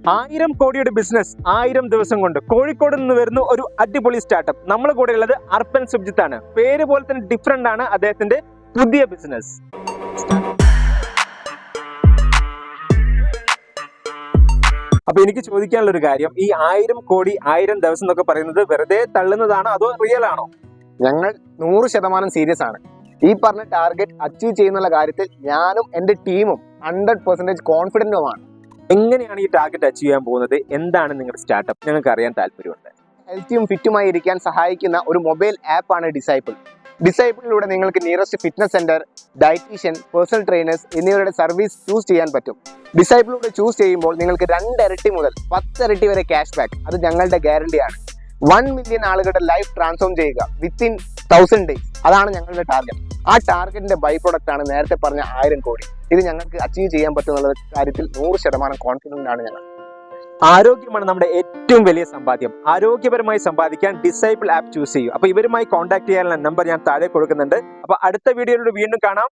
1000 കോടിയുടെ ബിസിനസ് 1000 ദിവസം കൊണ്ട് കോഴിക്കോട് നിന്ന് വരുന്ന ഒരു അടിപൊളി സ്റ്റാർട്ടപ്പ്. നമ്മളെ കൂടെ ഉള്ളത് അർപ്പൻ സുബ്ജിത്ത് ആണ്. പേര് പോലെ തന്നെ ഡിഫറെന്റ് ആണ് അദ്ദേഹത്തിന്റെ പുതിയ ബിസിനസ്. അപ്പൊ എനിക്ക് ചോദിക്കാനുള്ള ഒരു കാര്യം, ഈ 1000 കോടി 1000 ദിവസം എന്നൊക്കെ പറയുന്നത് വെറുതെ തള്ളുന്നതാണോ അതോ റിയൽ ആണോ? ഞങ്ങൾ 100% സീരിയസ് ആണ്. ഈ പറഞ്ഞ ടാർഗറ്റ് അച്ചീവ് ചെയ്യുന്നുള്ള കാര്യത്തിൽ ഞാനും എന്റെ ടീമും 100% കോൺഫിഡന്റുമാണ്. എങ്ങനെയാണ് ഈ ടാർഗറ്റ് അച്ചീവ് ചെയ്യാൻ പോകുന്നത്? എന്താണ് നിങ്ങളുടെ സ്റ്റാർട്ടപ്പ്? ഞങ്ങൾക്ക് അറിയാൻ താല്പര്യമുണ്ട്. ഹെൽത്തിയും ഫിറ്റുമായി ഇരിക്കാൻ സഹായിക്കുന്ന ഒരു മൊബൈൽ ആപ്പാണ് ഡിസൈപ്പിൾ. ഡിസൈപ്പിളിലൂടെ നിങ്ങൾക്ക് nearest fitness centre, dietitian, personal trainers എന്നിവരുടെ സർവീസ് ചൂസ് ചെയ്യാൻ പറ്റും. ഡിസൈപ്പിളിലൂടെ ചൂസ് ചെയ്യുമ്പോൾ നിങ്ങൾക്ക് 2 ഇരട്ടി മുതൽ 10 ഇരട്ടി വരെ ക്യാഷ് ബാക്ക്. അത് ഞങ്ങളുടെ ഗ്യാരണ്ടിയാണ്. 1 മില്യൺ ആളുകളുടെ ലൈഫ് ട്രാൻസ്ഫോം ചെയ്യുക വിത്തിൻ 1000 ഡേയ്സ്. അതാണ് ഞങ്ങളുടെ ടാർഗറ്റ്. ആ ടാർഗറ്റിന്റെ ബൈ പ്രൊഡക്റ്റ് ആണ് നേരത്തെ പറഞ്ഞ 1000 കോടി. ഇത് ഞങ്ങൾക്ക് അച്ചീവ് ചെയ്യാൻ പറ്റുന്ന കാര്യത്തിൽ 100% കോൺഫിഡന്റ് ആണ് ഞങ്ങൾ. ആരോഗ്യമാണ് നമ്മുടെ ഏറ്റവും വലിയ സമ്പാദ്യം. ആരോഗ്യപരമായി സമ്പാദിക്കാൻ ഡിസൈപ്പിൾ ആപ്പ് ചൂസ് ചെയ്യും. അപ്പൊ ഇവരുമായി കോൺടാക്ട് ചെയ്യാനുള്ള നമ്പർ ഞാൻ താഴെ കൊടുക്കുന്നുണ്ട്. അപ്പൊ അടുത്ത വീഡിയോയിലൂടെ വീണ്ടും കാണാം.